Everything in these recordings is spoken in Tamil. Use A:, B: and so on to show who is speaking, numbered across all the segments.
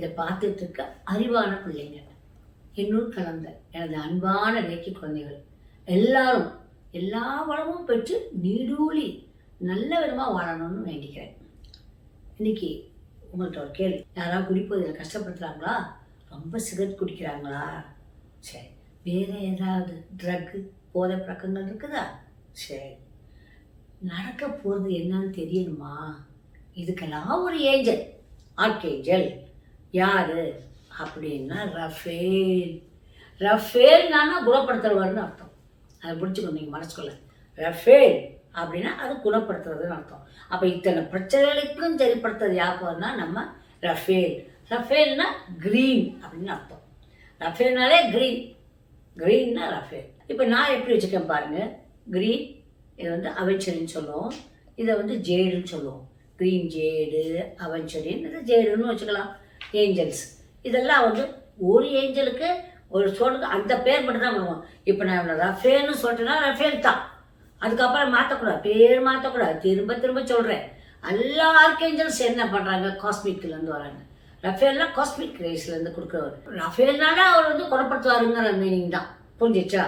A: இதை பார்த்துட்டு இருக்க அறிவான பிள்ளைங்க, என்னுள் கலந்த எனது அன்பான ரேக்கி குழந்தைகள் எல்லாரும் எல்லா வளமும் பெற்று நீடூழி நல்ல விதமாக வாழணும்னு வேண்டிக்கிறேன். இன்னைக்கு உங்கள்கிட்ட ஒரு கேள்வி, யாராவது குடிப்பதில் கஷ்டப்படுத்துகிறாங்களா? ரொம்ப சிகரெட் குடிக்கிறாங்களா? சரி, வேறு ஏதாவது ட்ரக்கு போதை பழக்கங்கள் இருக்குதா? சரி, நடக்க போகிறது என்னன்னு தெரியணுமா? இதுக்கெல்லாம் ஒரு ஏஞ்சல், ஆர்க்கேஞ்சல். யாரு அப்படின்னா ரஃபேல். ரஃபேல்னா குணப்படுத்துறவர்னு அர்த்தம். அதை பிடிச்சிக்கணும் நீங்கள் மனசுக்குள்ள. ரஃபேல் அப்படின்னா அது குணப்படுத்துறதுன்னு அர்த்தம். அப்போ இத்தனை பிரச்சனைகளுக்கும் சரிப்படுத்துறது யாருன்னா நம்ம ரஃபேல். ரஃபேல்னா க்ரீன் அப்படின்னு அர்த்தம். ரஃபேல்னாலே க்ரீன், க்ரீன்னா ரஃபேல். இப்போ நான் எப்படி வச்சுக்கேன் பாருங்கள். க்ரீன் இதை வந்து அவெஞ்சரின்னு சொல்லுவோம், இதை வந்து ஜேடுன்னு சொல்லுவோம். க்ரீன் ஜேடு, அவெஞ்சரின், இது ஜேடுன்னு வச்சுக்கலாம். ஏஞ்சல்ஸ் இதெல்லாம் வந்து ஒரு ஏஞ்சலுக்கு ஒரு சொல்லுக்கு அந்த பேர் மட்டும் தான் பண்ணுவோம். இப்போ நான் ரஃபேல்னு சொல்லிட்டேன்னா ரஃபேல் தான், அதுக்கப்புறம் மாற்றக்கூடாது, பேர் மாற்றக்கூடாது. திரும்ப திரும்ப சொல்கிறேன், எல்லா ஆர்க்கேஞ்சல்ஸ் என்ன பண்ணுறாங்க, காஸ்மிக்லேருந்து வராங்க. ரஃபேல்லாம் காஸ்மிக் ரேஸ்லேருந்து கொடுக்குறவர். ரஃபேல்னால அவர் வந்து குணப்படுத்துவாருங்கிற மீனிங் தான். புரிஞ்சிச்சா?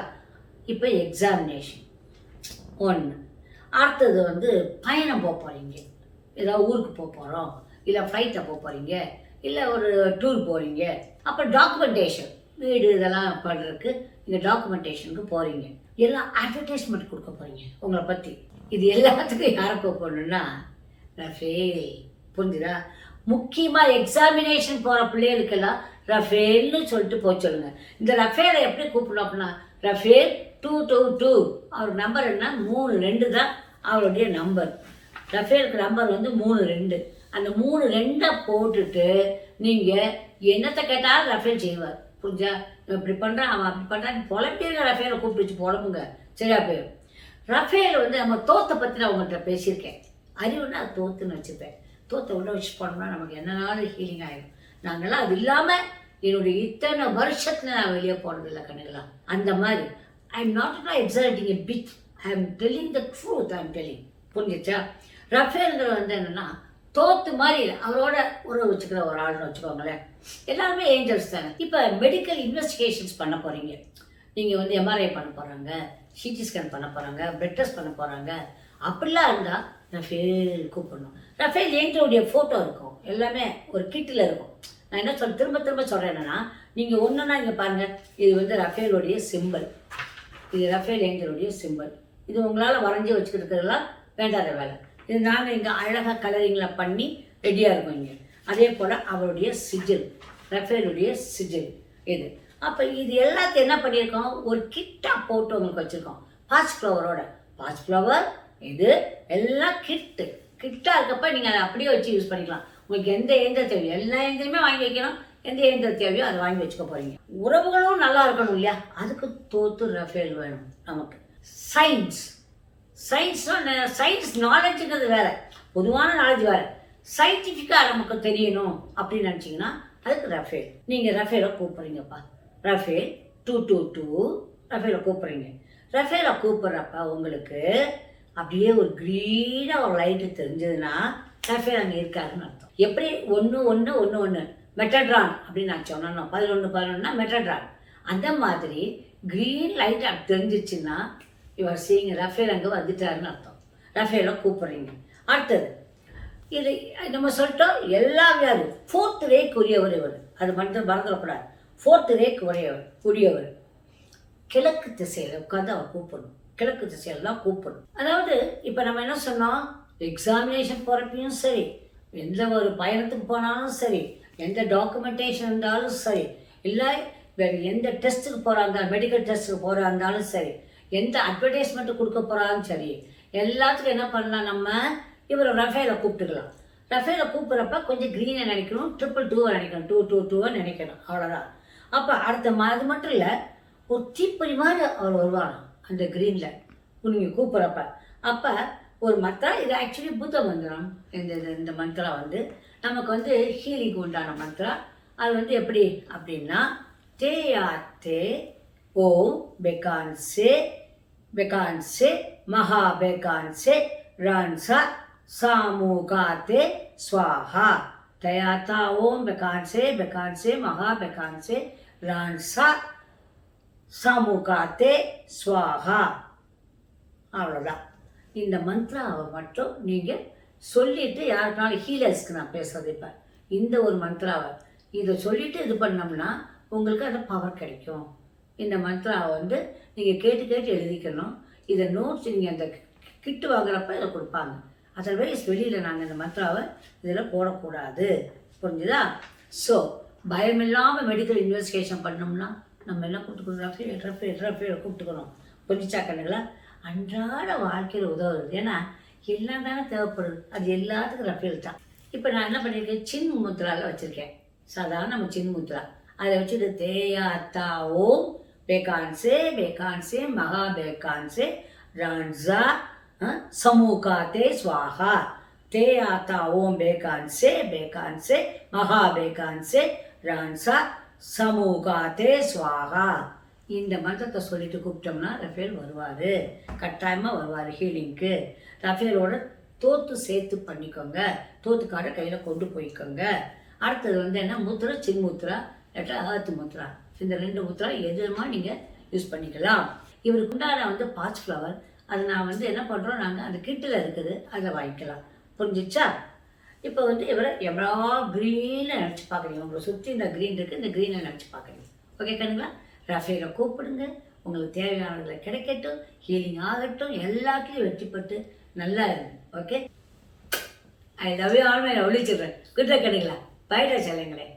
A: இப்போ எக்ஸாமினேஷன் ஒன்று. அடுத்தது வந்து பயணம் போக போகிறீங்க, ஏதாவது ஊருக்கு போக போகிறோம், இல்லை ஃப்ளைட்டில் போக போகிறீங்க, இல்லை ஒரு டூர் போகிறீங்க. அப்போ டாக்குமெண்டேஷன், வீடு இதெல்லாம் பண்ணுறதுக்கு இந்த டாக்குமெண்டேஷனுக்கு போகிறீங்க. எல்லாம் அட்வர்டைஸ்மெண்ட் கொடுக்க போகிறீங்க உங்களை பற்றி. இது எல்லாத்துக்கும் யாரை போகணுன்னா ரஃபேல். புரிஞ்சுதா? முக்கியமாக எக்ஸாமினேஷன் போகிற பிள்ளைகளுக்கெல்லாம் ரஃபேல்னு சொல்லிட்டு போக சொல்லுங்க. இந்த ரஃபேலை எப்படி கூப்பிடணும் அப்படின்னா ரஃபேல் 222. அவர் நம்பர் என்ன? 32 தான் அவருடைய நம்பர். ரஃபேலுக்கு நம்பர் வந்து 32. அந்த 32 போட்டுட்டு நீங்கள் என்னத்தை கேட்டாலும் ரஃபேல் செய்வார். புரிஞ்சா? இப்படி பண்ணுறான், அவன் அப்படி பண்ணுறான், புலம்பிருங்க. ரஃபேலை கூப்பிட்டு வச்சு புலம்புங்க, சரியா போயிடும். ரஃபேல் வந்து நம்ம தோத்தை பற்றி நான் உங்கள்கிட்ட பேசியிருக்கேன். அறிவுன்னா தோத்துன்னு வச்சுப்பேன். தோத்தை உள்ள வச்சு போனோம்னா நமக்கு என்னனாலும் ஹீலிங் ஆகிடும். நாங்கள்லாம் அது இல்லாமல் என்னுடைய இத்தனை வருஷத்துல நான் வெளியே போனதில்லை கண்ணுங்களா. அந்த மாதிரி I am not exacting a bit, I am telling the truth. I am telling. புரிஞ்சிச்சா? ரஃபேல்ங்கிற வந்து என்னென்னா தோத்து மாதிரி அவரோட உறவு வச்சுக்கிற ஒரு ஆள்னு வச்சுக்கோங்களேன். எல்லாருமே ஏஞ்சல்ஸ் தானே. இப்போ மெடிக்கல் இன்வெஸ்டிகேஷன்ஸ் பண்ண போகிறீங்க. நீங்கள் வந்து எம்ஆர்ஐ பண்ண போகிறாங்க, சிடி ஸ்கேன் பண்ண போகிறாங்க, பிளட் டெஸ்ட் பண்ண போகிறாங்க. அப்படிலாம் இருந்தால் ரஃபேல் கூப்பிடணும். ரஃபேல் ஏஞ்சலுடைய ஃபோட்டோ இருக்கும், எல்லாமே ஒரு கிட்டில் இருக்கும். நான் என்ன திரும்ப திரும்ப சொல்கிறேன் என்னென்னா, நீங்கள் ஒன்றுன்னா இங்கே பாருங்கள், இது வந்து ரஃபேலுடைய சிம்பிள், இது ரஃபேல் ஏஞ்சலுடைய சிம்பிள். இது உங்களால் வரைஞ்சி வச்சுக்கிட்டுலாம் வேண்டாத வேலை. இது நாங்கள் இங்கே அழகாக கலரிங்கில் பண்ணி ரெடியாக இருக்கோம் இங்கே. அதே போல் அவருடைய சிஜில், ரஃபேலுடைய சிஜில் இது. அப்போ இது எல்லாத்தையும் என்ன பண்ணியிருக்கோம், ஒரு கிட்டாக போட்டு உங்களுக்கு வச்சுருக்கோம். பாஸ் ஃப்ளவரோட, பாஸ் ஃப்ளவர் இது எல்லாம் கிட்டாக இருக்கப்போ நீங்கள் அதை அப்படியே வச்சு யூஸ் பண்ணிக்கலாம். உங்களுக்கு எந்த ஏந்திர தேவையோ எல்லா ஏந்திரமே வாங்கி வைக்கணும். எந்த ஏந்திர தேவையோ அதை வாங்கி வச்சுக்க போகிறீங்க. உறவுகளும் நல்லா இருக்கணும் இல்லையா, அதுக்கு தோத்து ரஃபேல் வேணும் நமக்கு. சயின்ஸ் நாலேஜுங்கிறது வேறு, பொதுவான நாலேஜ் வேறு. சயின்டிஃபிக்காக நமக்கு தெரியணும் அப்படின்னு நினச்சிங்கன்னா அதுக்கு ரஃபேல். நீங்கள் ரஃபேலை கூப்பிட்றீங்கப்பா, ரஃபேல் 222 ரஃபேலை கூப்பிட்றீங்க. ரஃபேலை கூப்பிட்றப்ப உங்களுக்கு அப்படியே ஒரு க்ரீனாக ஒரு லைட்டு தெரிஞ்சதுன்னா ரஃபேல் அங்கே இருக்காருன்னு அர்த்தம். எப்படி 1-1-1-1 மெட்டட்ரான் அப்படின்னு நான் சொன்னோம். 11-11னா மெட்டட்ரான். அந்த மாதிரி க்ரீன் லைட் அப்படி தெரிஞ்சிச்சுன்னா இவர் சீங்க ரஃபேல் அங்கே வந்துட்டாருன்னு அர்த்தம். ரஃபேலை கூப்பிட்றீங்க. அடுத்தது இது நம்ம சொல்லிட்டோம், எல்லாம் யார் 4th ரேக்கு உரியவர் இவர். அது மட்டும் மறந்துடக்கூடாது. 4th ரேக்கு உரியவர். கிழக்கு திசையில் உட்காந்து அவர் கூப்பிடணும். கிழக்கு திசையில் தான் கூப்பிடணும். அதாவது இப்போ நம்ம என்ன சொன்னோம், எக்ஸாமினேஷன் போகிறப்பையும் சரி, எந்த ஒரு பயணத்துக்கு போனாலும் சரி, எந்த டாக்குமெண்டேஷன் இருந்தாலும் சரி, இல்லை வேறு எந்த டெஸ்ட்டுக்கு போகிறா, மெடிக்கல் டெஸ்ட்டுக்கு போகிறா இருந்தாலும் சரி, எந்த அட்வர்டைஸ்மெண்ட்டு கொடுக்க போகிறாலும் சரி, எல்லாத்துக்கும் என்ன பண்ணலாம், நம்ம இவர் ரஃபேலை கூப்பிட்டுக்கலாம். ரஃபேலை கூப்பிட்றப்ப கொஞ்சம் க்ரீனை நினைக்கணும், 222 நினைக்கணும், 222 நினைக்கணும், அவ்வளோதான். அப்போ அடுத்த அது மட்டும் இல்லை, ஒரு தீப்பொறி மாதிரி அவர் வருவாங்க அந்த க்ரீனில் நீங்கள் கூப்பிட்றப்ப. அப்போ ஒரு மந்த்ரா, இது ஆக்சுவலி புத்த மந்திரம். இந்த மந்த்ரா வந்து நமக்கு வந்து ஹீலிங் உண்டான மந்த்ரா. அது வந்து எப்படி அப்படின்னா தேயாத்தே ஓம் பெகான்சே பெகான்சே மகா பெகான்சே ரன்சா சாமுகாத்தே ஸ்வாஹா தயாத்தா ஓம் பெகான்சே மகா பெகான்சே ரான்சா சமுகாத்தே ஸ்வாகா. அவ்வளோதான். இந்த மந்த்ராவை மட்டும் நீங்கள் சொல்லிவிட்டு யாருக்குனாலும் ஹீலர்ஸ்க்கு நான் பேசுகிறது இப்போ இந்த ஒரு மந்த்ராவை இதை சொல்லிவிட்டு இது பண்ணோம்னா உங்களுக்கு அந்த பவர் கிடைக்கும். இந்த மந்த்ராவை வந்து நீங்கள் கேட்டு கேட்டு எழுதிக்கணும். இதை நோட்ஸ் நீங்கள் அந்த கிட்டு வாங்குறப்ப இதை கொடுப்பாங்க. அதர்வைஸ் வெளியில் நாங்கள் இந்த மந்த்ராவை இதில் போடக்கூடாது. புரிஞ்சுதா? ஸோ பயமில்லாமல் மெடிக்கல் இன்வெஸ்டிகேஷன் பண்ணோம்னா நம்ம எல்லாம் கூப்பிட்டுக்கணும். ரஃபேல் கூப்பிட்டுக்கணும். புரிஞ்சா கண்ணுங்களா? அன்றாட வாழ்க்கையில் உதவுறது. ஏன்னா எல்லாம் தானே தேவைப்படுது. அது எல்லாத்துக்கும் ரஃபேல் தான். இப்போ நான் என்ன பண்ணியிருக்கேன், சின் முத்ராவில் வச்சுருக்கேன். சாதாரண நம்ம சின் முத்ரா அதை வச்சுட்டு தேயாத்தா ஓம் बेकांसे महा बेकांसे रांझा समूकाते स्वाहा. ते आता ओम बेकांसे महा बेकांसे रांझा समूकाते स्वाहा. இந்த மந்திரத்தை சொல்லிட்டு கூப்பிட்டோம்னா ரஃபேல் வருவார். கட்டாயமாக வருவார் ஹீலிங்க்கு. ரஃபேலோட தோத்து சேர்த்து பண்ணிக்கோங்க. தோத்து கார்டை கையில் கொண்டு போய்க்கோங்க. அடுத்தது வந்து என்ன, முத்ரா சின் முத்ரா இல்லாட்டா அகத்து முத்ரா. இந்த 2 முத்ரா எதுமா நீங்கள் யூஸ் பண்ணிக்கலாம். இவருக்கு உண்டான வந்து பாச் ஃப்ளவர் அது நான் வந்து என்ன பண்ணுறோம், நாங்கள் அந்த கிட்டில் இருக்குது, அதை வாங்கிக்கலாம். புரிஞ்சிச்சா? இப்போ வந்து இவரை எவ்வளோ க்ரீனை நினச்சி பார்க்குறீங்க. உங்களை சுற்றி இந்த க்ரீன் இருக்குது, இந்த க்ரீனை நினச்சி பார்க்குறீங்க. ஓகே கண்ணுங்களா? ரஃபேலை கூப்பிடுங்க. உங்களுக்கு தேவையானதை கிடைக்கட்டும், ஹீலிங் ஆகட்டும், எல்லாத்துலேயும் வெற்றிப்பட்டு நல்லா இருக்கும். Okay, I love you all my lovely children. Good luck கண்ணுங்களா. பைடா செல்லுங்களே.